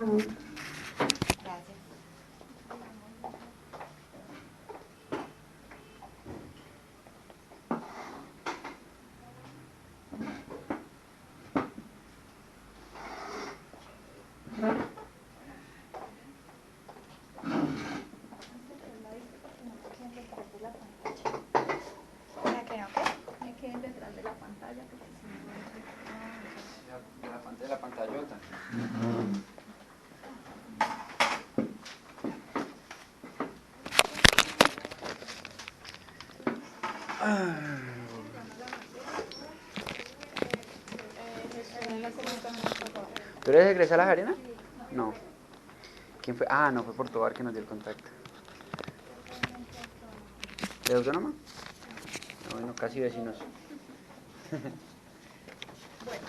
Gracias. ¿Para que no qué? Me queden detrás de la pantalla porque si no... De la pantallota. ¿Tú eres egresada a la Jarena? No. ¿Quién fue? Ah, no, fue por Tobar que nos dio el contacto. ¿De autónoma? No, bueno, casi vecinos. Bueno,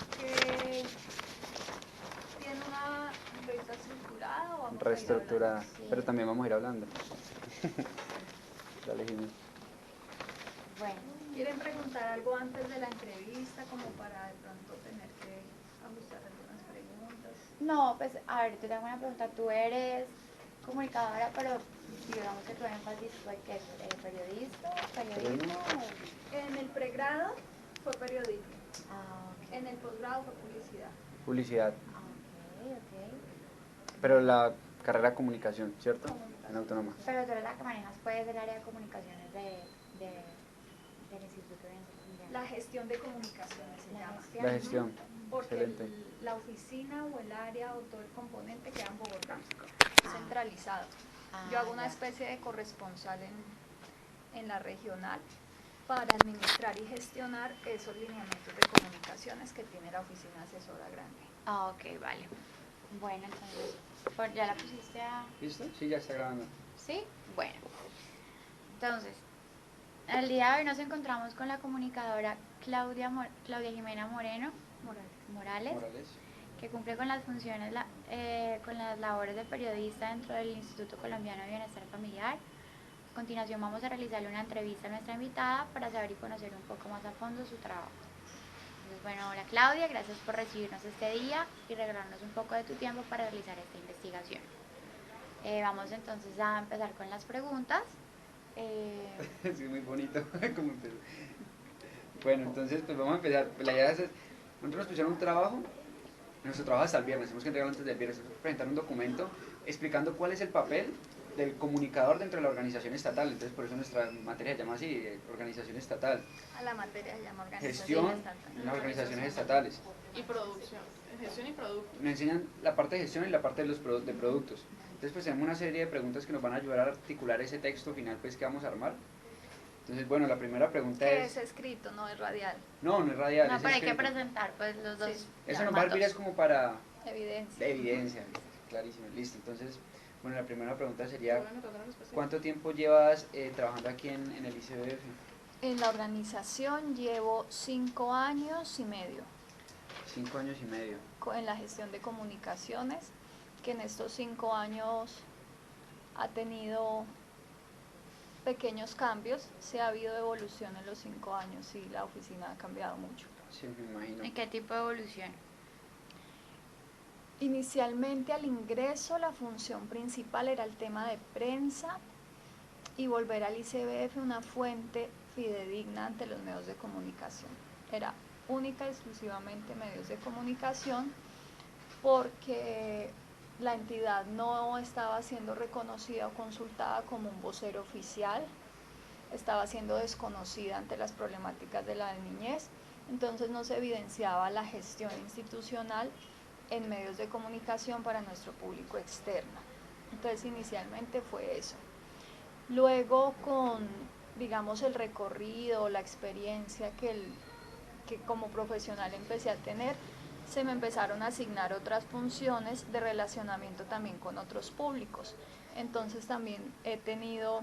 ¿tiene una entrevista estructurada o vamos a ir Reestructurada. hablando? Sí. Pero también vamos a ir hablando. Dale, Jimmy. Bueno, ¿Quieren preguntar algo antes de la entrevista como para de pronto tener que ajustar algunas preguntas? no, pues a ver, te tengo una pregunta. Tú eres comunicadora, pero digamos que tu énfasis fue que periodista, periodismo. En el pregrado fue periodismo, Ok. en el posgrado fue publicidad. Publicidad. Ok. Pero la carrera de comunicación, ¿cierto? Comunicación. En autónoma. Pero tú eres la que manejas, pues, el área de comunicaciones del Instituto de La gestión de comunicaciones se llama. La gestión. Porque Excelente. la oficina o el área o todo el componente queda en Bogotá, Ah. centralizado. Ah, Yo hago una ya. especie de corresponsal en la regional para administrar y gestionar esos lineamientos de comunicaciones que tiene la oficina asesora grande. Ah, ok, vale. Bueno, entonces, ¿ya la pusiste a...? ¿Listo? Sí, ya está grabando. ¿Sí? Bueno. Entonces, el día de hoy nos encontramos con la comunicadora Claudia Jimena Morales, que cumple con las funciones, con las labores de periodista dentro del Instituto Colombiano de Bienestar Familiar. A continuación vamos a realizarle una entrevista a nuestra invitada para saber y conocer un poco más a fondo su trabajo. Entonces, bueno, hola Claudia, gracias por recibirnos este día y regalarnos un poco de tu tiempo para realizar esta investigación. Vamos entonces a empezar con las preguntas. Sí, muy bonito. Bueno, entonces pues vamos a empezar. Pues, la idea es, nosotros nos pusieron un trabajo, nuestro trabajo hasta el viernes, tenemos que entregarlo antes del viernes, presentar un documento explicando cuál es el papel del comunicador dentro de la organización estatal. Entonces por eso nuestra materia se llama así, organización estatal. A la materia se llama organización Gestión estatal. en las organizaciones estatales. Y producción, gestión y producto. Nos enseñan la parte de gestión y la parte de los de productos. Entonces pues tenemos una serie de preguntas que nos van a ayudar a articular ese texto final pues que vamos a armar. Entonces bueno, la primera pregunta Que es... es escrito, no es radial. No, no es radial, No, es pero hay que escrito. presentar pues los dos. Sí. Eso nos va a servir es como para Evidencia. evidencia, clarísimo, listo. Entonces, bueno, la primera pregunta sería, Bueno, todas las respuestas. ¿cuánto tiempo llevas trabajando aquí en el ICBF? En la organización llevo 5 años y medio 5 años y medio. en la gestión de comunicaciones, que en estos 5 años ha tenido pequeños cambios, sí ha habido evolución en los 5 años y la oficina ha cambiado mucho. Sí, me imagino. ¿En qué tipo de evolución? Inicialmente al ingreso la función principal era el tema de prensa y volver al ICBF una fuente fidedigna ante los medios de comunicación. Era única y exclusivamente medios de comunicación porque la entidad no estaba siendo reconocida o consultada como un vocero oficial, estaba siendo desconocida ante las problemáticas de la niñez, entonces no se evidenciaba la gestión institucional en medios de comunicación para nuestro público externo. Entonces inicialmente fue eso. Luego con, digamos, el recorrido, la experiencia que como profesional empecé a tener, se me empezaron a asignar otras funciones de relacionamiento también con otros públicos. Entonces también he tenido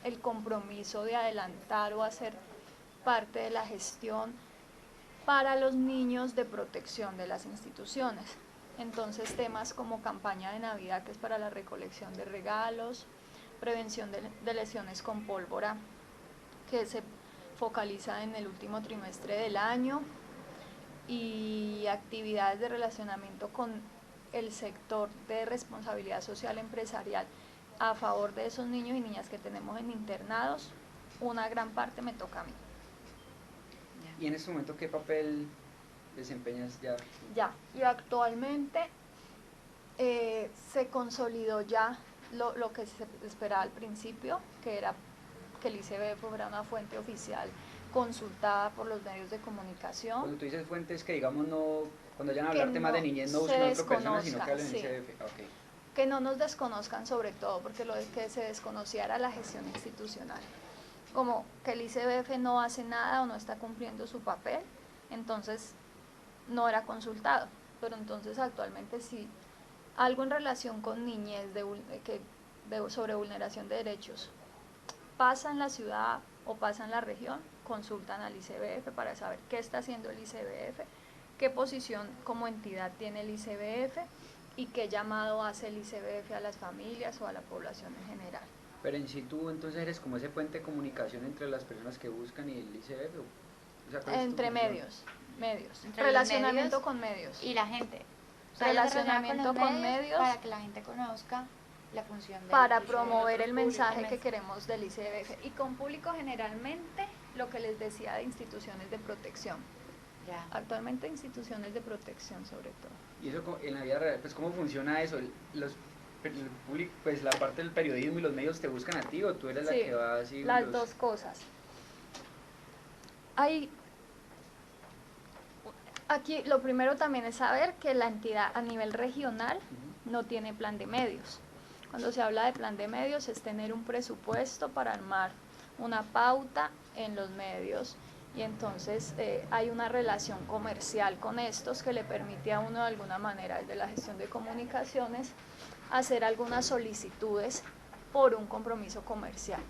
el compromiso de adelantar o hacer parte de la gestión para los niños de protección de las instituciones. Entonces temas como campaña de Navidad, que es para la recolección de regalos, prevención de lesiones con pólvora, que se focaliza en el último trimestre del año, y actividades de relacionamiento con el sector de responsabilidad social empresarial a favor de esos niños y niñas que tenemos en internados, una gran parte me toca a mí. ¿Y en este momento qué papel desempeñas ya? Ya, y actualmente se consolidó ya lo que se esperaba al principio, que era que el ICBF fuera una fuente oficial consultada por los medios de comunicación. Cuando tú dices fuentes que digamos no, cuando vayan a Que hablar temas de no niñez no se busquen a otra persona, sino que desconozcan, hablen en sí. ICBF. Okay. Que no nos desconozcan sobre todo, porque lo que se desconocía era la gestión institucional. Como que el ICBF no hace nada o no está cumpliendo su papel, entonces no era consultado. Pero entonces actualmente sí, algo en relación con niñez sobre vulneración de derechos pasa en la ciudad o pasa en la región, consultan al ICBF para saber qué está haciendo el ICBF, qué posición como entidad tiene el ICBF y qué llamado hace el ICBF a las familias o a la población en general. Pero en sí tú entonces eres como ese puente de comunicación entre las personas que buscan y el ICBF. O sea, ¿cuál es tu Entre función? medios, Entre relacionamiento los medios con medios. y la gente. Relacionamiento con medios para que la gente conozca la función del para ICBF. promover el mensaje que queremos del ICBF y con público generalmente lo que les decía de instituciones de protección. Ya. Actualmente instituciones de protección sobre todo. Y eso en la vida real, pues ¿cómo funciona eso? Pues la parte del periodismo y los medios te buscan a ti o tú eres la que va así. Las dos cosas. Aquí lo primero también es saber que la entidad a nivel regional no tiene plan de medios. Cuando se habla de plan de medios es tener un presupuesto para armar una pauta en los medios y entonces hay una relación comercial con estos que le permite a uno de alguna manera desde la gestión de comunicaciones hacer algunas solicitudes por un compromiso comercial.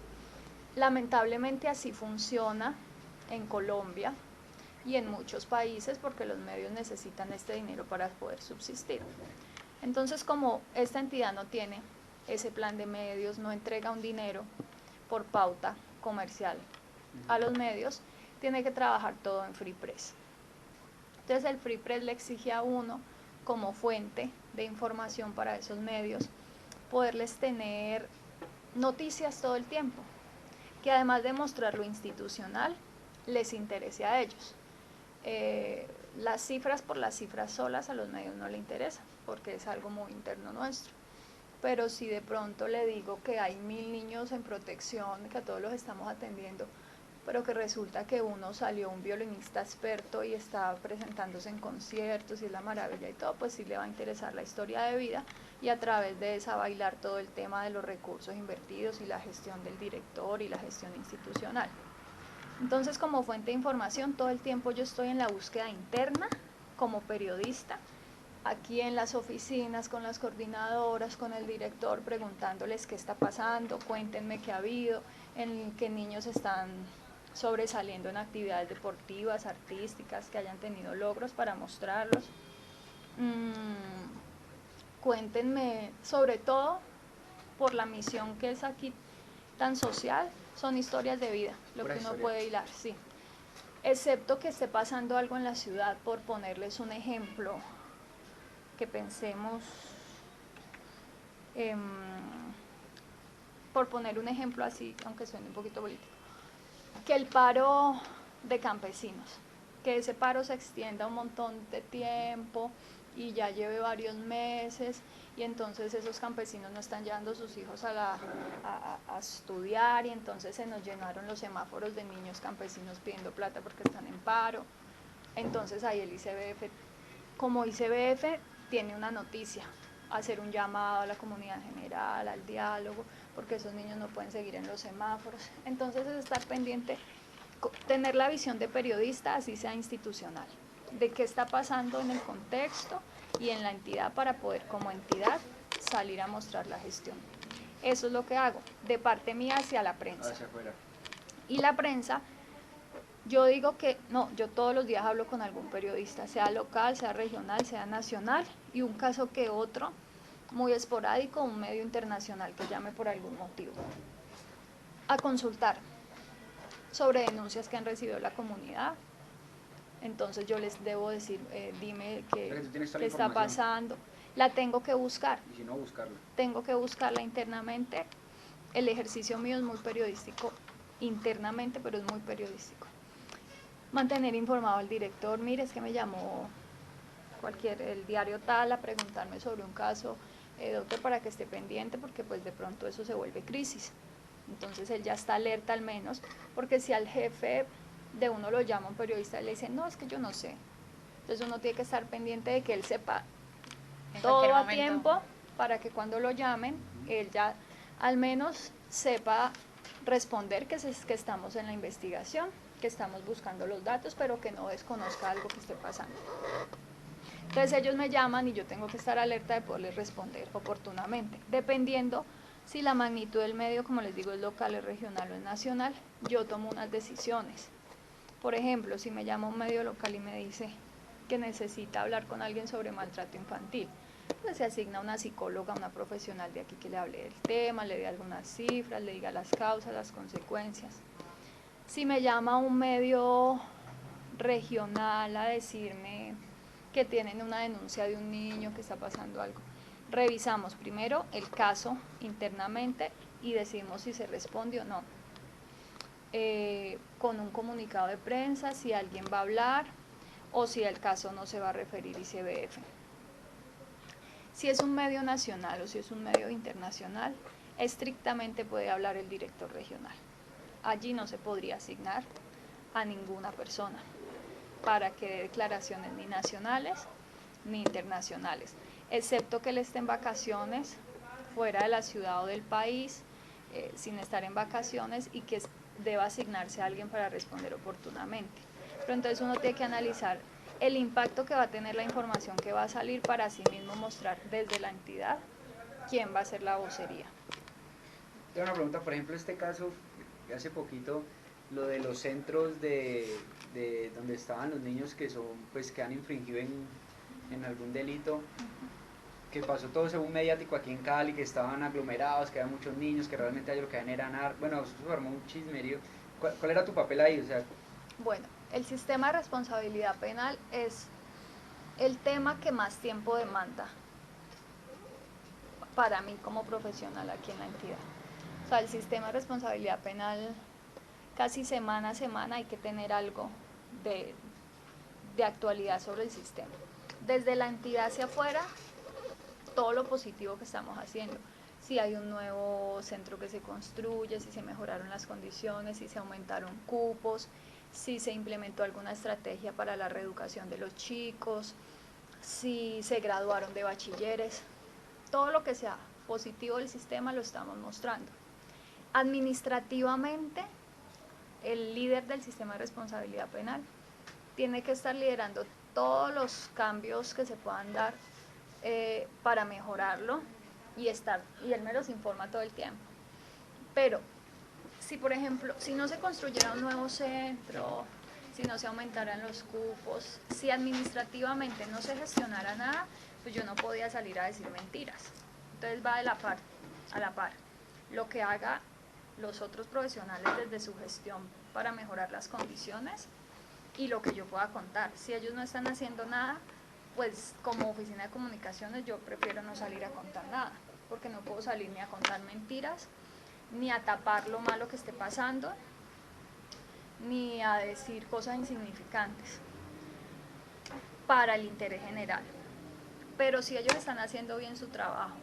Lamentablemente así funciona en Colombia y en muchos países porque los medios necesitan este dinero para poder subsistir. Entonces, como esta entidad no tiene ese plan de medios, no entrega un dinero por pauta comercial a los medios, tiene que trabajar todo en Free Press. Entonces el Free Press le exige a uno, como fuente de información para esos medios, poderles tener noticias todo el tiempo, que además de mostrar lo institucional, les interese a ellos. Las cifras por las cifras solas a los medios no le interesan, porque es algo muy interno nuestro. Pero si de pronto le digo que hay 1000 niños en protección, que a todos los estamos atendiendo, pero que resulta que uno salió un violinista experto y está presentándose en conciertos y es la maravilla y todo, pues sí le va a interesar la historia de vida y a través de esa bailar todo el tema de los recursos invertidos y la gestión del director y la gestión institucional. Entonces, como fuente de información, todo el tiempo yo estoy en la búsqueda interna como periodista, aquí en las oficinas, con las coordinadoras, con el director, preguntándoles qué está pasando, cuéntenme qué ha habido, en qué niños están sobresaliendo en actividades deportivas, artísticas, que hayan tenido logros para mostrarlos. Cuéntenme, sobre todo, por la misión que es aquí tan social, son historias de vida, lo que uno puede hilar, sí. Excepto que esté pasando algo en la ciudad, por ponerles un ejemplo, que pensemos, por poner un ejemplo así, aunque suene un poquito político, que el paro de campesinos, que ese paro se extienda un montón de tiempo y ya lleve varios meses y entonces esos campesinos no están llevando a sus hijos a estudiar y entonces se nos llenaron los semáforos de niños campesinos pidiendo plata porque están en paro. Entonces ahí el ICBF, como ICBF, tiene una noticia, hacer un llamado a la comunidad en general, al diálogo, porque esos niños no pueden seguir en los semáforos. Entonces es estar pendiente, tener la visión de periodista, así sea institucional, de qué está pasando en el contexto y en la entidad para poder como entidad salir a mostrar la gestión. Eso es lo que hago, de parte mía hacia la prensa. Hacia afuera. Y la prensa, yo digo que no, yo todos los días hablo con algún periodista, sea local, sea regional, sea nacional, y un caso que otro, muy esporádico, un medio internacional que llame por algún motivo, a consultar sobre denuncias que han recibido la comunidad, Entonces yo les debo decir, dime Pero tú tienes toda qué la está información. pasando. La tengo que buscar. Y si no, buscarla. Tengo que buscarla internamente. El ejercicio mío es muy periodístico internamente, pero es muy periodístico. Mantener informado al director, mire, es que me llamó el diario tal a preguntarme sobre un caso, doctor, para que esté pendiente, porque pues de pronto eso se vuelve crisis. Entonces él ya está alerta al menos, porque si al jefe de uno lo llama un periodista y le dice, no, es que yo no sé. Entonces uno tiene que estar pendiente de que él sepa En todo cualquier a momento. tiempo, para que cuando lo llamen, él ya al menos sepa responder que estamos en la investigación, que estamos buscando los datos, pero que no desconozca algo que esté pasando. Entonces ellos me llaman y yo tengo que estar alerta de poderles responder oportunamente, dependiendo si la magnitud del medio, como les digo, es local, es regional o es nacional. Yo tomo unas decisiones. Por ejemplo, si me llama un medio local y me dice que necesita hablar con alguien sobre maltrato infantil, pues se asigna una psicóloga, una profesional de aquí que le hable del tema, le dé algunas cifras, le diga las causas, las consecuencias. Si me llama un medio regional a decirme que tienen una denuncia de un niño, que está pasando algo, revisamos primero el caso internamente y decidimos si se responde o no. Con un comunicado de prensa, si alguien va a hablar o si el caso no se va a referir ICBF. Si es un medio nacional o si es un medio internacional, estrictamente puede hablar el director regional. Allí no se podría asignar a ninguna persona para que dé declaraciones ni nacionales ni internacionales, excepto que él esté en vacaciones fuera de la ciudad o del país, sin estar en vacaciones, y que deba asignarse a alguien para responder oportunamente. Pero entonces uno tiene que analizar el impacto que va a tener la información que va a salir, para así mismo mostrar desde la entidad quién va a ser la vocería. Tengo una pregunta, por ejemplo, este caso, que hace poquito, lo de los centros de donde estaban los niños que son, pues, que han infringido en algún delito, que pasó todo según mediático aquí en Cali, que estaban aglomerados, que había muchos niños, que realmente ellos lo que habían era bueno, eso se armó un chismerío. ¿Cuál era tu papel ahí? O sea, bueno, el sistema de responsabilidad penal es el tema que más tiempo demanda para mí como profesional aquí en la entidad. O sea, el sistema de responsabilidad penal, casi semana a semana hay que tener algo de actualidad sobre el sistema. Desde la entidad hacia afuera, todo lo positivo que estamos haciendo. Si hay un nuevo centro que se construye, si se mejoraron las condiciones, si se aumentaron cupos, si se implementó alguna estrategia para la reeducación de los chicos, si se graduaron de bachilleres, todo lo que sea positivo del sistema lo estamos mostrando. Administrativamente, el líder del sistema de responsabilidad penal tiene que estar liderando todos los cambios que se puedan dar para mejorarlo, y él me los informa todo el tiempo. Pero si, por ejemplo, si no se construyera un nuevo centro, si no se aumentaran los cupos, si administrativamente no se gestionara nada, pues yo no podía salir a decir mentiras. Entonces va a la par lo que haga los otros profesionales desde su gestión para mejorar las condiciones y lo que yo pueda contar. Si ellos no están haciendo nada, pues como oficina de comunicaciones yo prefiero no salir a contar nada, porque no puedo salir ni a contar mentiras, ni a tapar lo malo que esté pasando, ni a decir cosas insignificantes para el interés general. Pero si ellos están haciendo bien su trabajo,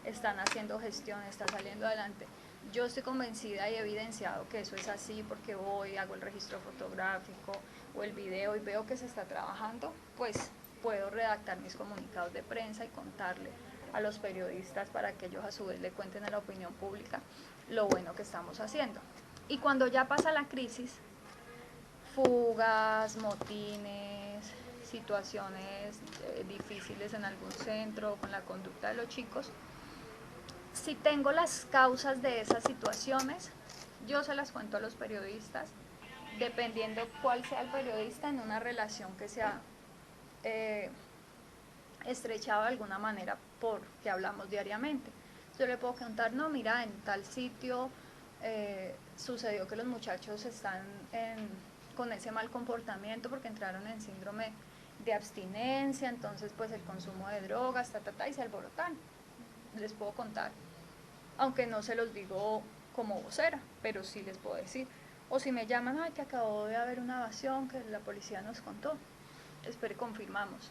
están haciendo gestión, están saliendo adelante, yo estoy convencida y he evidenciado que eso es así, porque voy, hago el registro fotográfico o el video y veo que se está trabajando, pues puedo redactar mis comunicados de prensa y contarle a los periodistas para que ellos a su vez le cuenten a la opinión pública lo bueno que estamos haciendo. Y cuando ya pasa la crisis, fugas, motines, situaciones difíciles en algún centro con la conducta de los chicos, si tengo las causas de esas situaciones, yo se las cuento a los periodistas, dependiendo cuál sea el periodista, en una relación que sea estrechado de alguna manera porque hablamos diariamente. Yo le puedo contar, no, mira, en tal sitio sucedió que los muchachos están con ese mal comportamiento porque entraron en síndrome de abstinencia, entonces pues el consumo de drogas, y se alborotan. Les puedo contar, aunque no se los digo como vocera, pero sí les puedo decir. O si me llaman, ay, que acabó de haber una evasión que la policía nos contó, espere, confirmamos.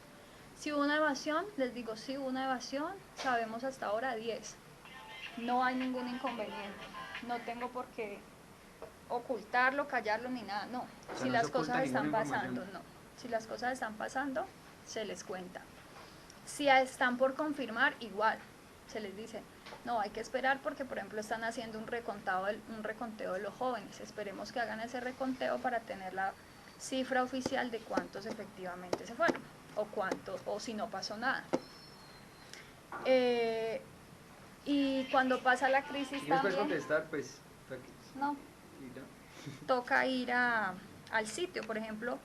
Si hubo una evasión, les digo, sí hubo una evasión, sabemos hasta ahora 10. No hay ningún inconveniente, no tengo por qué ocultarlo, callarlo ni nada, no. O sea, Si no las se oculta cosas están ninguna pasando, información. no. Si las cosas están pasando, se les cuenta. Si están por confirmar, igual, se les dice, no, hay que esperar porque, por ejemplo, están haciendo un reconteo de los jóvenes. Esperemos que hagan ese reconteo para tener la cifra oficial de cuántos efectivamente se fueron, o si no pasó nada. Y cuando pasa la crisis Y después también, contestar, pues... no, toca ir al sitio, por ejemplo,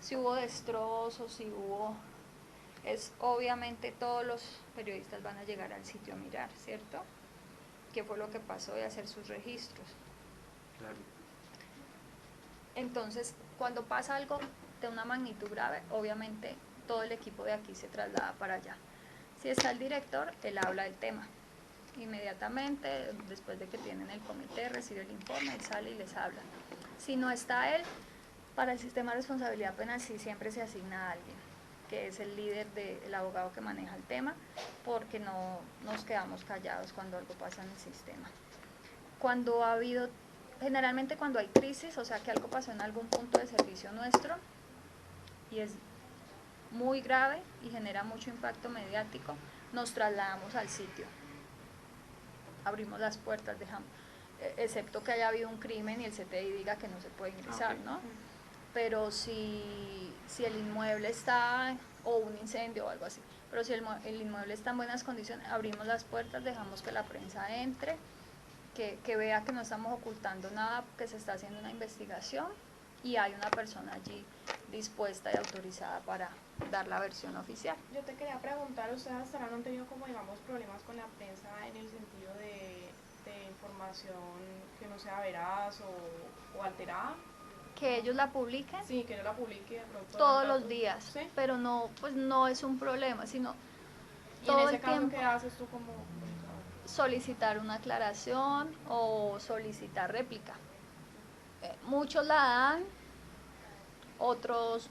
si hubo destrozos, si hubo... obviamente todos los periodistas van a llegar al sitio a mirar, ¿cierto? ¿Qué fue lo que pasó y hacer sus registros? Claro. Entonces, cuando pasa algo de una magnitud grave, obviamente todo el equipo de aquí se traslada para allá. Si está el director, él habla del tema. Inmediatamente, después de que tienen el comité, recibe el informe, él sale y les habla. Si no está él, para el sistema de responsabilidad penal sí siempre se asigna a alguien, que es el líder del abogado que maneja el tema, porque no nos quedamos callados cuando algo pasa en el sistema. Cuando ha habido, generalmente cuando hay crisis, o sea que algo pasó en algún punto de servicio nuestro y es muy grave y genera mucho impacto mediático, nos trasladamos al sitio. Abrimos las puertas, dejamos, excepto que haya habido un crimen y el CTI diga que no se puede ingresar, Okay. ¿no? Pero si el inmueble está, o un incendio o algo así, pero si el inmueble está en buenas condiciones, abrimos las puertas, dejamos que la prensa entre, que vea que no estamos ocultando nada, que se está haciendo una investigación y hay una persona allí dispuesta y autorizada para dar la versión oficial. Yo te quería preguntar, ¿ustedes hasta ahora no han tenido como digamos problemas con la prensa en el sentido de información que no sea veraz o alterada? Que ellos la publiquen Sí, que no la publique de pronto todos datos. los días, ¿Sí? pero no, pues no es un problema, sino Y todo en ese el caso, tiempo ¿qué haces tú como comunicador? solicitar una aclaración o solicitar réplica. Muchos la dan, otros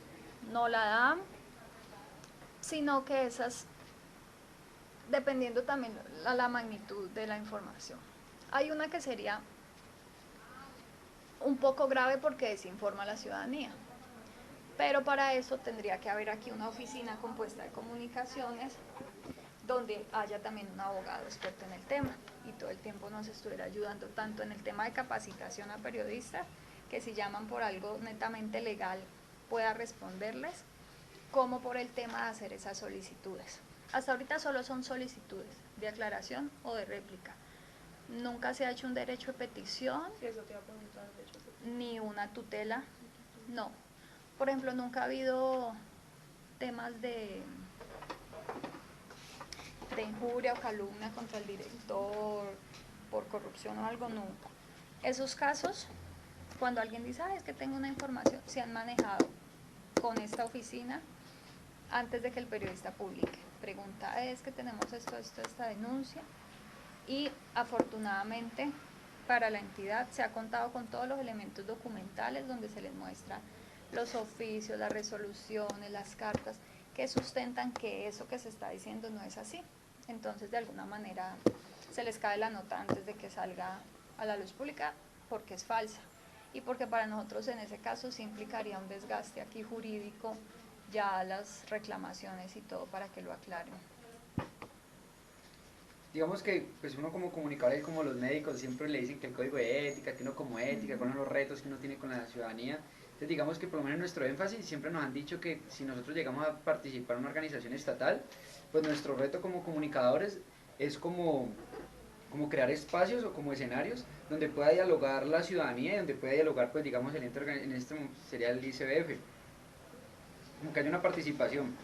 no la dan, sino que esas, dependiendo también la magnitud de la información. Hay una que sería un poco grave porque desinforma a la ciudadanía, pero para eso tendría que haber aquí una oficina compuesta de comunicaciones donde haya también un abogado experto en el tema y todo el tiempo nos estuviera ayudando tanto en el tema de capacitación a periodistas, que si llaman por algo netamente legal pueda responderles, como por el tema de hacer esas solicitudes. Hasta ahorita solo son solicitudes de aclaración o de réplica. Nunca se ha hecho un derecho de petición, Sí, eso te iba a preguntar, de hecho. ni una tutela, no. Por ejemplo, nunca ha habido temas de injuria o calumnia contra el director por corrupción o algo, nunca. Esos casos, cuando alguien dice, es que tengo una información, se han manejado con esta oficina antes de que el periodista publique. Pregunta, es que tenemos esta denuncia, y afortunadamente para la entidad se ha contado con todos los elementos documentales donde se les muestra los oficios, las resoluciones, las cartas que sustentan que eso que se está diciendo no es así. Entonces de alguna manera se les cae la nota antes de que salga a la luz pública porque es falsa y porque para nosotros en ese caso sí implicaría un desgaste aquí jurídico, ya las reclamaciones y todo para que lo aclaren. Digamos que pues uno como comunicador y como los médicos siempre le dicen que el código de ética, que uno como ética, cuáles son los retos que uno tiene con la ciudadanía. Entonces digamos que por lo menos nuestro énfasis siempre nos han dicho que si nosotros llegamos a participar en una organización estatal, pues nuestro reto como comunicadores es como crear espacios o como escenarios donde pueda dialogar la ciudadanía y donde pueda dialogar pues digamos el ente, en este sería el ICBF, como que haya una participación.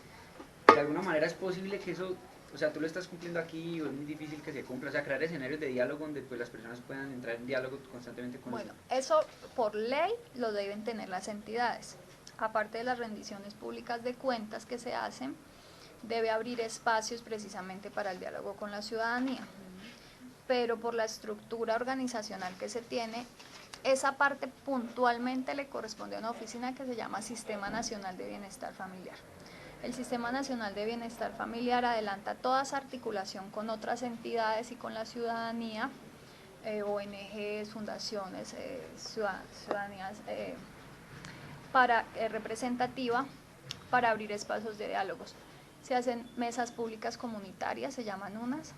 De alguna manera es posible que eso o sea, tú lo estás cumpliendo aquí o es muy difícil que se cumpla, o sea, crear escenarios de diálogo donde pues las personas puedan entrar en diálogo constantemente con Bueno, eso por ley lo deben tener las entidades. Aparte de las rendiciones públicas de cuentas que se hacen, debe abrir espacios precisamente para el diálogo con la ciudadanía. Pero por la estructura organizacional que se tiene, esa parte puntualmente le corresponde a una oficina que se llama Sistema Nacional de Bienestar Familiar. El Sistema Nacional de Bienestar Familiar adelanta toda esa articulación con otras entidades y con la ciudadanía, ONGs, fundaciones, ciudadanías representativa, para abrir espacios de diálogos. Se hacen mesas públicas comunitarias, se llaman unas,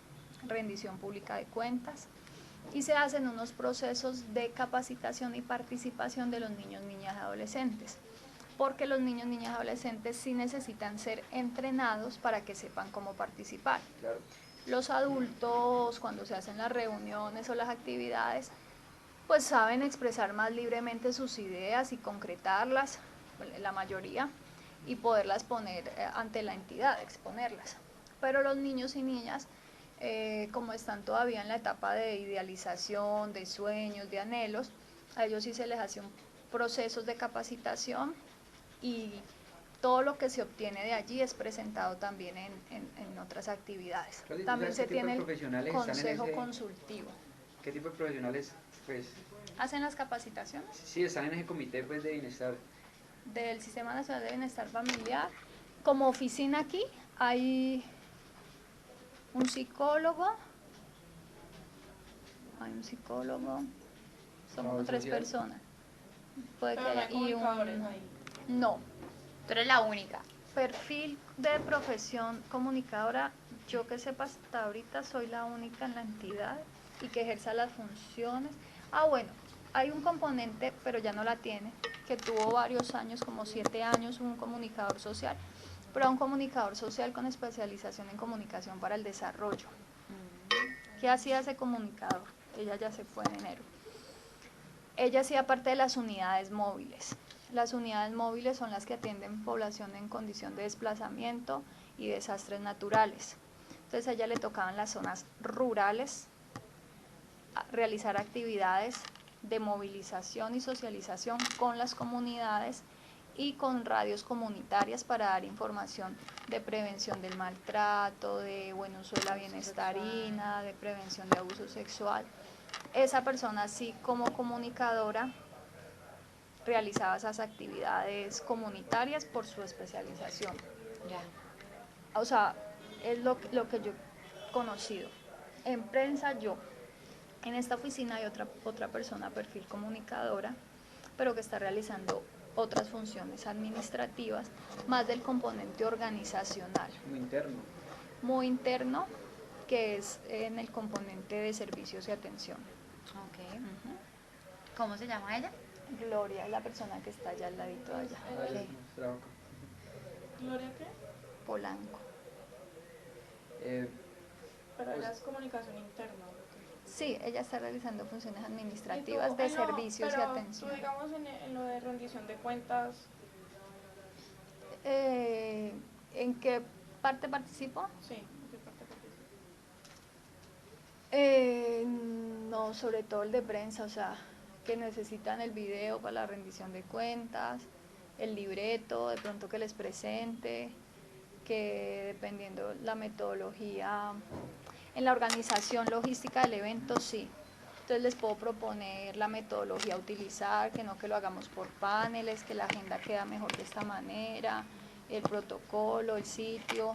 rendición pública de cuentas, y se hacen unos procesos de capacitación y participación de los niños, niñas y adolescentes, porque los niños, niñas y adolescentes sí necesitan ser entrenados para que sepan cómo participar. Claro. Los adultos, cuando se hacen las reuniones o las actividades, pues saben expresar más libremente sus ideas y concretarlas, la mayoría, y poderlas poner ante la entidad, exponerlas. Pero los niños y niñas, como están todavía en la etapa de idealización, de sueños, de anhelos, a ellos sí se les hace un procesos de capacitación y todo lo que se obtiene de allí es presentado también en otras actividades. También se tiene el consejo consultivo. ¿Qué tipo de profesionales pues hacen las capacitaciones? Sí, están en ese comité pues, de bienestar. Del Sistema Nacional de Bienestar Familiar. Como oficina aquí hay un psicólogo, son como 3 personas. Puede que haya, y no. Tú eres la única. Perfil de profesión comunicadora, yo que sepa hasta ahorita soy la única en la entidad y que ejerza las funciones. Bueno, hay un componente, pero ya no la tiene, que tuvo varios años, como 7 años, un comunicador social, pero un comunicador social con especialización en comunicación para el desarrollo. ¿Qué hacía ese comunicador? Ella ya se fue en enero. Ella hacía parte de las unidades móviles. Las unidades móviles son las que atienden población en condición de desplazamiento y desastres naturales. Entonces a ella le tocaban las zonas rurales, realizar actividades de movilización y socialización con las comunidades y con radios comunitarias para dar información de prevención del maltrato, de buen uso de la bienestarina, de prevención de abuso sexual. Esa persona sí, como comunicadora, realizaba esas actividades comunitarias por su especialización. Ya. O sea, es lo que yo he conocido. En prensa yo. En esta oficina hay otra persona, perfil comunicadora, pero que está realizando otras funciones administrativas, más del componente organizacional. Muy interno. Muy interno, que es en el componente de servicios y atención. Ok. ¿Cómo se llama ella? Gloria es la persona que está allá al ladito de allá. Okay. ¿Gloria qué? Polanco. Pero ella es comunicación interna. Sí, ella está realizando funciones administrativas de servicios y atención. Tú, digamos, en lo de rendición de cuentas. ¿En qué parte participo? Sí, ¿en qué parte participo? No, sobre todo el de prensa, o sea, que necesitan el video para la rendición de cuentas, el libreto, de pronto que les presente, que dependiendo la metodología, en la organización logística del evento, sí. Entonces les puedo proponer la metodología a utilizar, que no que lo hagamos por paneles, que la agenda queda mejor de esta manera, el protocolo, el sitio,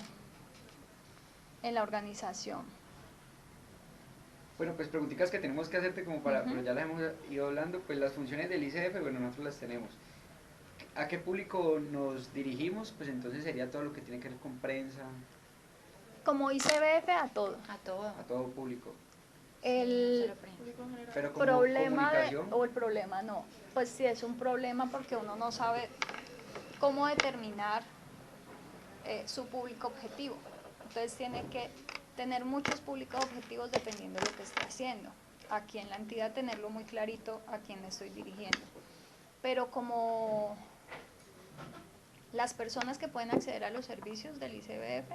en la organización. Bueno, pues preguntitas que tenemos que hacerte como para, pero ya las hemos ido hablando, pues las funciones del ICF, bueno, nosotros las tenemos. ¿A qué público nos dirigimos? Pues entonces sería todo lo que tiene que ver con prensa. Como ICBF, a todo. A todo. A todo público. El Pero como problema o el problema no, pues sí es un problema porque uno no sabe cómo determinar su público objetivo. Entonces tiene que tener muchos públicos objetivos dependiendo de lo que esté haciendo. Aquí en la entidad tenerlo muy clarito a quién me estoy dirigiendo. Pero como las personas que pueden acceder a los servicios del ICBF,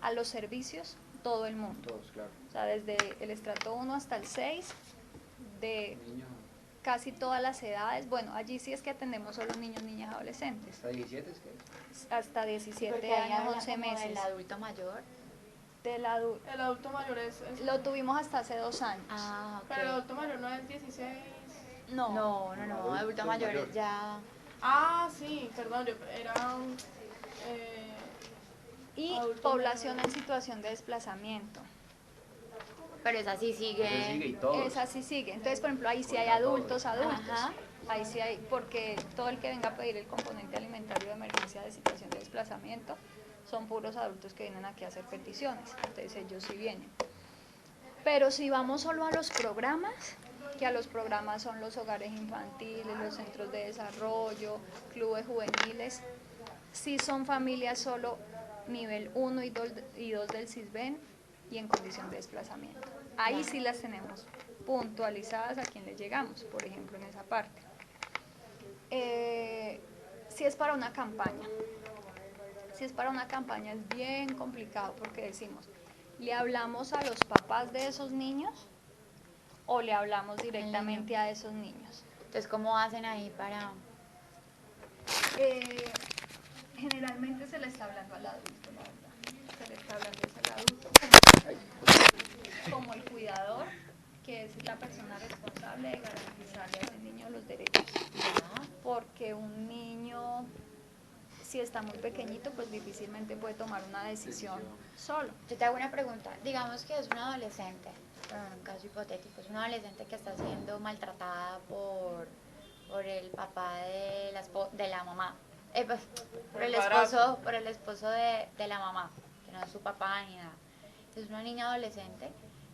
a los servicios todo el mundo. Todos, claro. O sea, desde el estrato 1 hasta el 6, de Niño, casi todas las edades. Bueno, allí sí es que atendemos solo niños, niñas, adolescentes. ¿hasta 17 es que es? Hasta 17 Porque ahí años, habla 11 como meses. del adulto mayor. Del adulto. El adulto mayor Lo tuvimos hasta hace 2 años. Ah, ok. Pero el adulto mayor no es 16. No. No, adulto mayor es ya... Ah, sí, perdón, era Y adulto población mayor. en situación de desplazamiento. Pero esa sí sigue... Ese sigue y todos. Esa sí sigue. Entonces, por ejemplo, ahí sí hay Oiga, todos. adultos. Ajá. Ahí sí hay, porque todo el que venga a pedir el componente alimentario de emergencia de situación de desplazamiento son puros adultos que vienen aquí a hacer peticiones. Entonces, ellos sí vienen. Pero si vamos solo a los programas, que a los programas son los hogares infantiles, los centros de desarrollo, clubes juveniles, sí son familias solo nivel 1 y 2 del CISBEN y en condición de desplazamiento. Ahí sí las tenemos puntualizadas a quien les llegamos, por ejemplo, en esa parte. Si es para una campaña, es bien complicado porque decimos, ¿le hablamos a los papás de esos niños o le hablamos directamente a esos niños? Entonces, ¿cómo hacen ahí para...? Generalmente se le está hablando al adulto, la verdad. Se le está hablando al adulto como el cuidador, que es la persona responsable de garantizarle a ese niño los derechos. Porque un niño, si está muy pequeñito, pues difícilmente puede tomar una decisión solo. Yo te hago una pregunta. Digamos que es un adolescente, bueno, en un caso hipotético, es una adolescente que está siendo maltratada por el papá de la mamá. Pues, por el esposo de la mamá, que no es su papá ni nada. Es una niña adolescente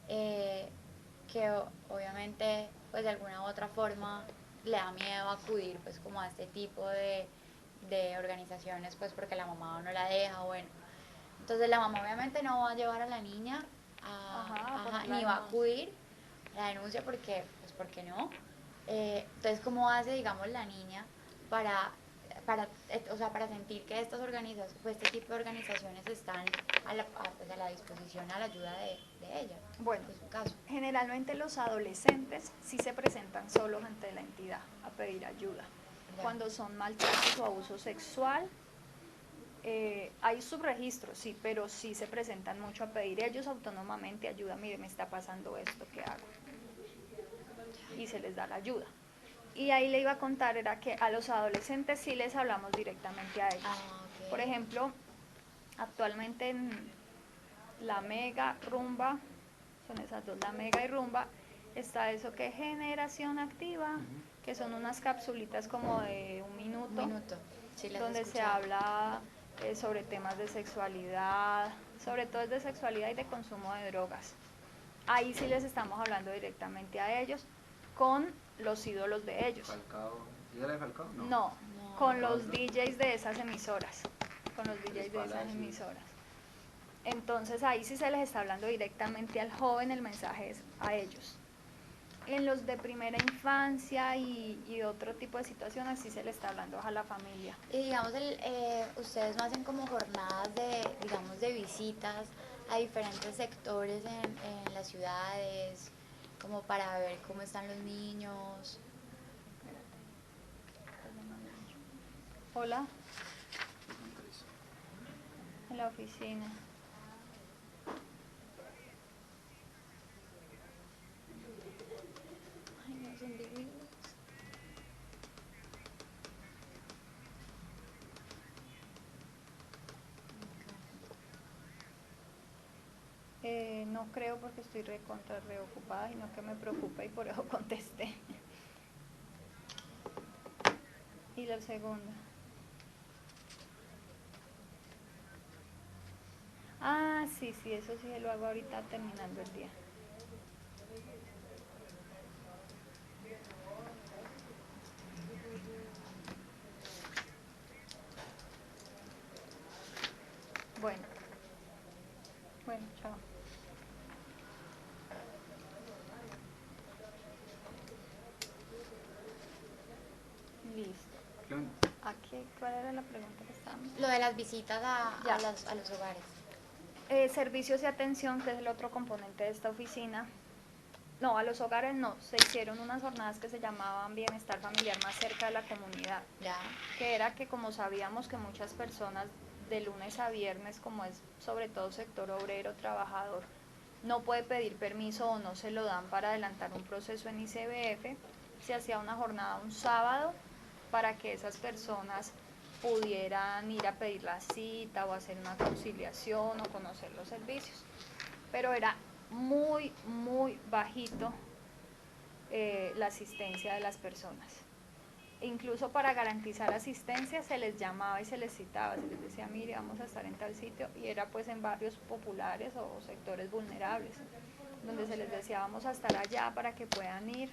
que obviamente, pues de alguna u otra forma, le da miedo acudir pues como a este tipo de organizaciones, pues porque la mamá no la deja, bueno. Entonces la mamá obviamente no va a llevar a la niña ni va a acudir a la denuncia porque no. Entonces, ¿cómo hace, digamos, la niña para sentir que estas organizaciones, pues este tipo de organizaciones están a la disposición, a la ayuda de ella? Bueno, En su caso. generalmente los adolescentes sí se presentan solos ante la entidad a pedir ayuda. Ya. Cuando son maltratos o abuso sexual, hay subregistros, sí, pero sí se presentan mucho a pedir ellos autónomamente ayuda. Mire, me está pasando esto, ¿qué hago? Y se les da la ayuda. Y ahí le iba a contar, era que a los adolescentes sí les hablamos directamente a ellos. Okay. Por ejemplo, actualmente en la Mega, Rumba, son esas dos, la Mega y Rumba, está eso que es Generación Activa, que son unas capsulitas como de un minuto. Sí, las donde se habla sobre temas de sexualidad, sobre todo de sexualidad y de consumo de drogas. Ahí sí les estamos hablando directamente a ellos, con los ídolos de ellos. Falcao. ¿Sí era de Falcao? No, con los DJs de esas emisoras. Con los DJs de esas Sí. emisoras. Entonces ahí sí se les está hablando directamente al joven, el mensaje es a ellos. En los de primera infancia y otro tipo de situaciones sí se le está hablando a la familia. Y digamos, ustedes no hacen como jornadas de visitas a diferentes sectores en las ciudades, como para ver cómo están los niños. Hola. En la oficina. Ay, no son divinos. No creo porque estoy reocupada y no que me preocupa y por eso contesté. Y la segunda. Ah, sí, eso sí lo hago ahorita terminando el día. Bueno, chao. Listo. ¿Cuál era la pregunta que estábamos? Lo de las visitas Ya. a los hogares. Servicios y atención, que es el otro componente de esta oficina. No, a los hogares no, se hicieron unas jornadas que se llamaban Bienestar Familiar más cerca de la comunidad, Ya. que era que como sabíamos que muchas personas de lunes a viernes, como es sobre todo sector obrero, trabajador, no puede pedir permiso o no se lo dan para adelantar un proceso en ICBF, se hacía una jornada un sábado para que esas personas pudieran ir a pedir la cita o hacer una conciliación o conocer los servicios. Pero era muy, muy bajito la asistencia de las personas. Incluso para garantizar asistencia se les llamaba y se les citaba, se les decía, mire, vamos a estar en tal sitio, y era pues en barrios populares o sectores vulnerables, donde se les decía, vamos a estar allá para que puedan ir.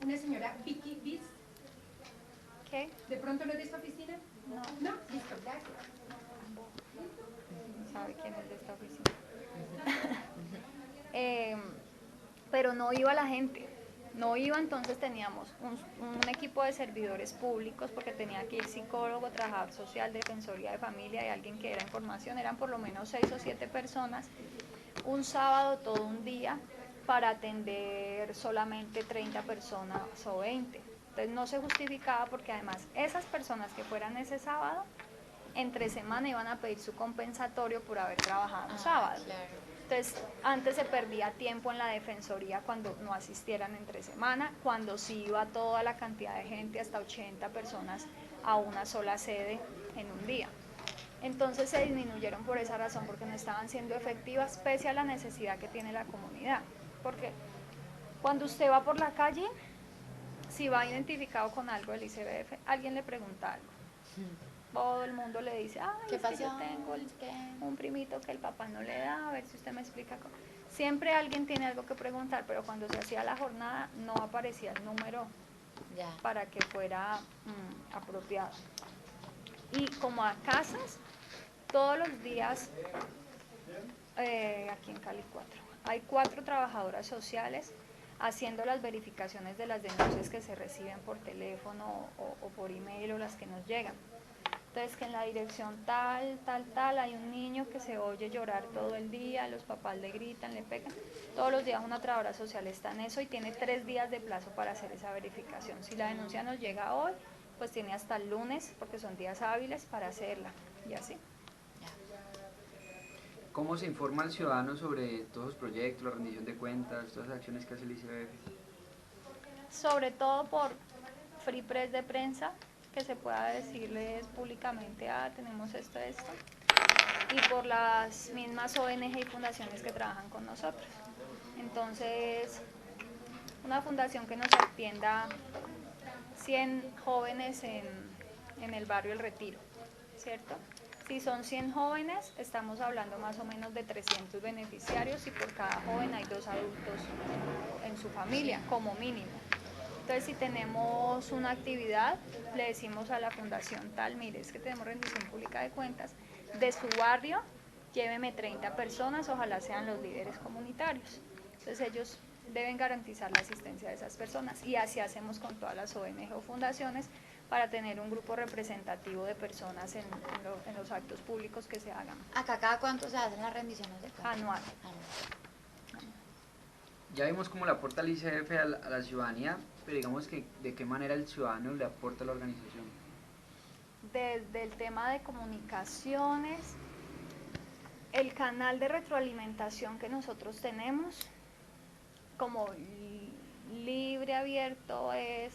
Una señora Vicky Bis. ¿Qué? ¿De pronto no es de esta oficina? No. No, listo, gracias. No sabe quién es de esta oficina. Pero no iba la gente, no iba, entonces teníamos un equipo de servidores públicos, porque tenía que ir psicólogo, trabajador social, defensoría de familia y alguien que era en formación, eran por lo menos 6 o 7 personas, un sábado todo un día para atender solamente 30 personas o 20. Entonces no se justificaba, porque además esas personas que fueran ese sábado, entre semana iban a pedir su compensatorio por haber trabajado un sábado. Claro. Entonces, antes se perdía tiempo en la defensoría cuando no asistieran entre semana, cuando sí iba toda la cantidad de gente, hasta 80 personas a una sola sede en un día. Entonces se disminuyeron por esa razón, porque no estaban siendo efectivas pese a la necesidad que tiene la comunidad. Porque cuando usted va por la calle, si va identificado con algo del ICBF, alguien le pregunta algo. Todo el mundo le dice, ay, ¿Qué es que pasó? yo tengo un primito que el papá no le da, a ver si usted me explica. Siempre alguien tiene algo que preguntar, pero cuando se hacía la jornada no aparecía el número Ya. para que fuera apropiado. Y como a casas, todos los días, aquí en Cali 4, hay 4 trabajadoras sociales haciendo las verificaciones de las denuncias que se reciben por teléfono o por email, o las que nos llegan. Entonces, que en la dirección tal, hay un niño que se oye llorar todo el día, los papás le gritan, le pegan. Todos los días una trabajadora social está en eso y tiene 3 días de plazo para hacer esa verificación. Si la denuncia nos llega hoy, pues tiene hasta el lunes, porque son días hábiles, para hacerla, y así. ¿Cómo se informa al ciudadano sobre todos los proyectos, la rendición de cuentas, todas las acciones que hace el ICBF? Sobre todo por free press de prensa, que se pueda decirles públicamente, tenemos esto, y por las mismas ONG y fundaciones que trabajan con nosotros. Entonces, una fundación que nos atienda 100 jóvenes en el barrio El Retiro, ¿cierto? Si son 100 jóvenes, estamos hablando más o menos de 300 beneficiarios, y por cada joven hay 2 adultos en su familia, como mínimo. Entonces, si tenemos una actividad, le decimos a la fundación tal, mire, es que tenemos rendición pública de cuentas de su barrio, lléveme 30 personas, ojalá sean los líderes comunitarios. Entonces, ellos deben garantizar la asistencia de esas personas, y así hacemos con todas las ONG o fundaciones, para tener un grupo representativo de personas en los actos públicos que se hagan. ¿Acá cada cuánto se hacen las rendiciones de cuentas? Anual. Ya vimos cómo le aporta el ICBF a la ciudadanía, pero digamos que de qué manera el ciudadano le aporta a la organización. Desde el tema de comunicaciones, el canal de retroalimentación que nosotros tenemos, como libre, abierto, es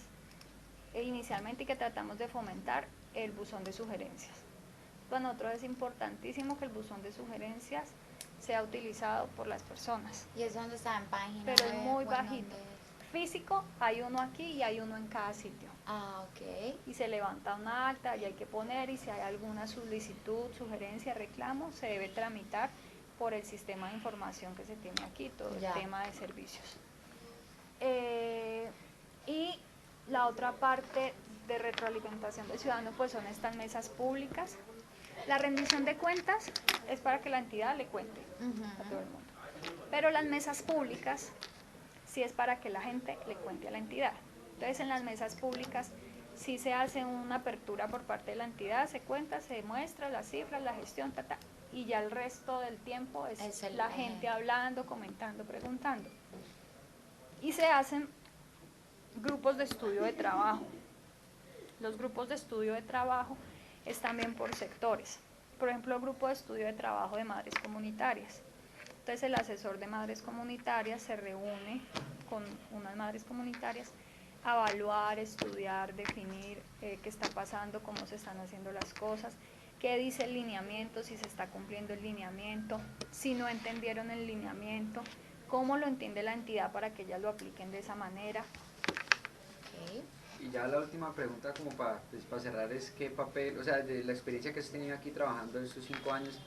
inicialmente, y que tratamos de fomentar, el buzón de sugerencias. Para nosotros es importantísimo que el buzón de sugerencias sea utilizado por las personas. ¿Y eso dónde está? ¿En página? Pero es muy web, bajito. Físico, hay uno aquí y hay uno en cada sitio. Ah, ok. Y se levanta una acta y hay que poner, y si hay alguna solicitud, sugerencia, reclamo, se debe tramitar por el sistema de información que se tiene aquí, todo el tema de servicios. Y la otra parte de retroalimentación del ciudadano, pues son estas mesas públicas. La rendición de cuentas es para que la entidad le cuente a todo el mundo, pero las mesas públicas sí es para que la gente le cuente a la entidad. Entonces, en las mesas públicas sí se hace una apertura por parte de la entidad, se cuenta, se demuestra las cifras, la gestión, y ya el resto del tiempo es Es la gente hablando, comentando, preguntando. Y se hacen grupos de estudio de trabajo. Los grupos de estudio de trabajo están bien por sectores. Por ejemplo, el grupo de estudio de trabajo de madres comunitarias. Entonces el asesor de madres comunitarias se reúne con unas madres comunitarias a evaluar, estudiar, definir qué está pasando, cómo se están haciendo las cosas, qué dice el lineamiento, si se está cumpliendo el lineamiento, si no entendieron el lineamiento, cómo lo entiende la entidad para que ellas lo apliquen de esa manera. Okay. Y ya la última pregunta como para cerrar es qué papel, o sea, de la experiencia que has tenido aquí trabajando estos 5 años,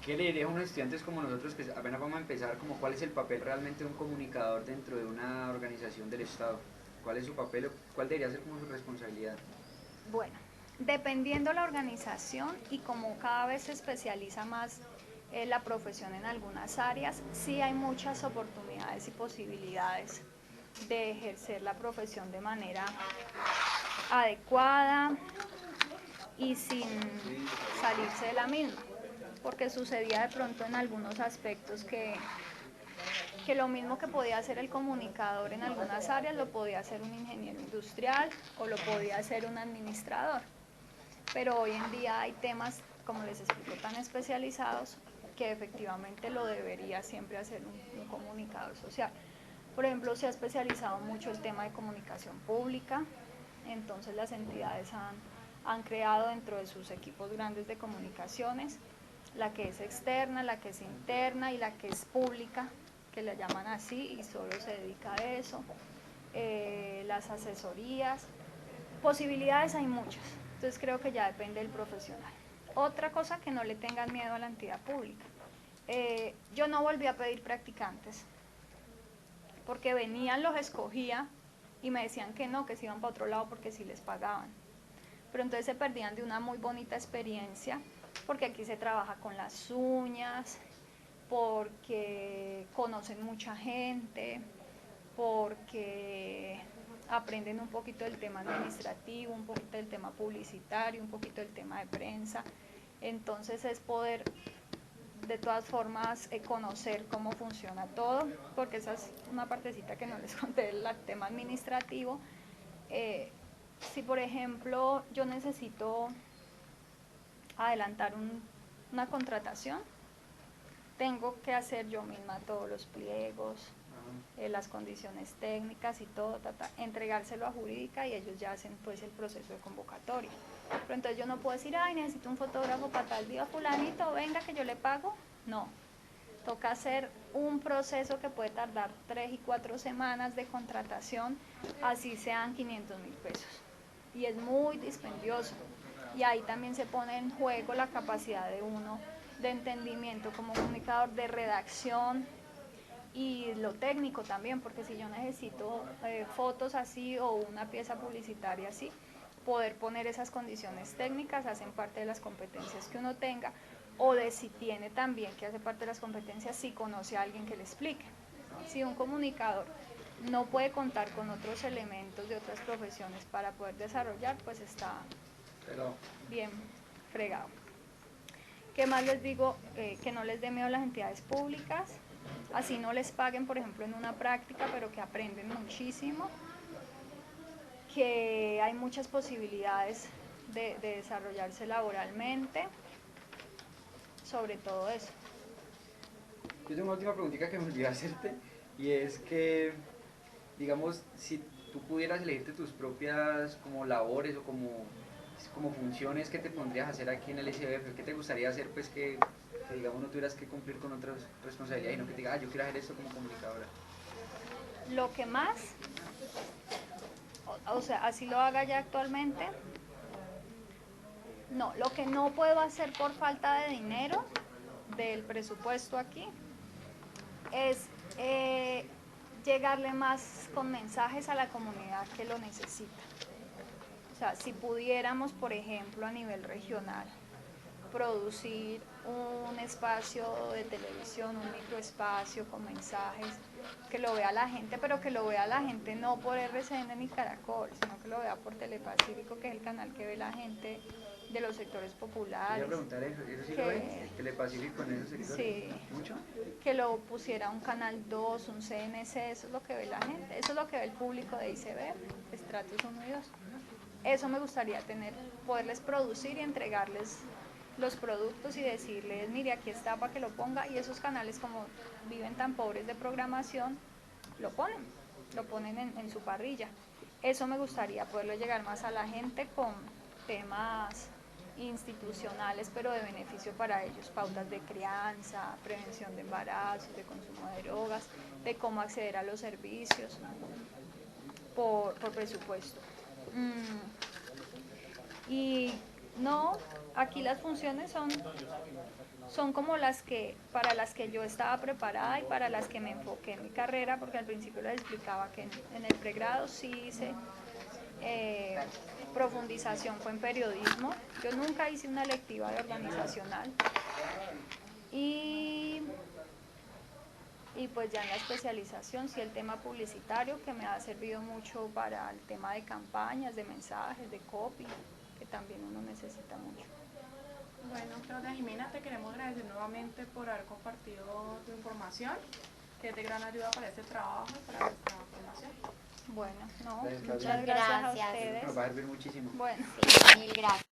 ¿qué le dirías a unos estudiantes como nosotros que apenas vamos a empezar, como cuál es el papel realmente de un comunicador dentro de una organización del Estado? ¿Cuál es su papel o cuál debería ser como su responsabilidad? Bueno, dependiendo la organización y como cada vez se especializa más la profesión en algunas áreas, sí hay muchas oportunidades y posibilidades de ejercer la profesión de manera adecuada y sin salirse de la misma, porque sucedía de pronto en algunos aspectos que lo mismo que podía hacer el comunicador en algunas áreas lo podía hacer un ingeniero industrial o lo podía hacer un administrador. Pero hoy en día hay temas, como les explico, tan especializados que efectivamente lo debería siempre hacer un comunicador social. Por ejemplo, se ha especializado mucho el tema de comunicación pública, entonces las entidades han creado dentro de sus equipos grandes de comunicaciones la que es externa, la que es interna y la que es pública, que la llaman así y solo se dedica a eso, las asesorías, posibilidades hay muchas, entonces creo que ya depende del profesional. Otra cosa, que no le tengan miedo a la entidad pública. Yo no volví a pedir practicantes, porque venían, los escogía y me decían que no, que se iban para otro lado porque sí les pagaban. Pero entonces se perdían de una muy bonita experiencia, porque aquí se trabaja con las uñas, porque conocen mucha gente, porque aprenden un poquito del tema administrativo, un poquito del tema publicitario, un poquito del tema de prensa. Entonces es poder de todas formas conocer cómo funciona todo, porque esa es una partecita que no les conté del tema administrativo. Si por ejemplo yo necesito adelantar una contratación, tengo que hacer yo misma todos los pliegos, las condiciones técnicas y todo, entregárselo a jurídica y ellos ya hacen pues el proceso de convocatoria. Pero entonces yo no puedo decir, ay, necesito un fotógrafo para tal día, fulanito, venga que yo le pago. No, toca hacer un proceso que puede tardar 3 y 4 semanas de contratación, así sean 500.000 pesos. Y es muy dispendioso. Y ahí también se pone en juego la capacidad de uno de entendimiento como comunicador, de redacción y lo técnico también, porque si yo necesito fotos así o una pieza publicitaria así, poder poner esas condiciones técnicas hacen parte de las competencias que uno tenga, o de si tiene también, que hace parte de las competencias, si conoce a alguien que le explique. Si un comunicador no puede contar con otros elementos de otras profesiones para poder desarrollar, pues está bien fregado. ¿Qué más les digo? Que no les dé miedo a las entidades públicas, así no les paguen, por ejemplo, en una práctica, pero que aprenden muchísimo, que hay muchas posibilidades de desarrollarse laboralmente, sobre todo eso. Yo tengo una última preguntita que me olvidé hacerte, y es que, digamos, si tú pudieras elegirte tus propias como labores o como funciones que te pondrías a hacer aquí en el SBF, ¿qué te gustaría hacer? Pues que digamos no tuvieras que cumplir con otras responsabilidades, sino que te digas, yo quiero hacer esto como comunicadora. Lo que más, o sea, así lo haga ya actualmente, no, lo que no puedo hacer por falta de dinero del presupuesto aquí es llegarle más con mensajes a la comunidad que lo necesita. O sea, si pudiéramos, por ejemplo, a nivel regional, producir un espacio de televisión, un microespacio con mensajes, que lo vea la gente, pero que lo vea la gente no por RCN ni Caracol, sino que lo vea por Telepacífico, que es el canal que ve la gente de los sectores Quería populares. preguntar eso sí que- lo ven, que le Pacífico en esos sectores. Sí. ¿Mucho? Que lo pusiera un Canal 2, un CNC, eso es lo que ve la gente, eso es lo que ve el público de ICB, Estratos Unidos. Eso me gustaría tener, poderles producir y entregarles los productos y decirles, mire, aquí está para que lo ponga, y esos canales, como viven tan pobres de programación, lo ponen en su parrilla. Eso me gustaría, poderlo llegar más a la gente con temas institucionales, pero de beneficio para ellos, pautas de crianza, prevención de embarazos, de consumo de drogas, de cómo acceder a los servicios por presupuesto. Y no, aquí las funciones son como para las que yo estaba preparada y para las que me enfoqué en mi carrera, porque al principio les explicaba que en el pregrado sí hice profundización, fue en periodismo. Yo nunca hice una electiva de organizacional. Y pues ya en la especialización, sí, el tema publicitario, que me ha servido mucho para el tema de campañas, de mensajes, de copy, que también uno necesita mucho. Bueno, Claudia Jimena, te queremos agradecer nuevamente por haber compartido tu información, que es de gran ayuda para este trabajo y para nuestra formación. Bueno, no, Gracias, Claudia. muchas gracias a Gracias. ustedes. Nos va a servir muchísimo. Bueno. Sí, mil gracias.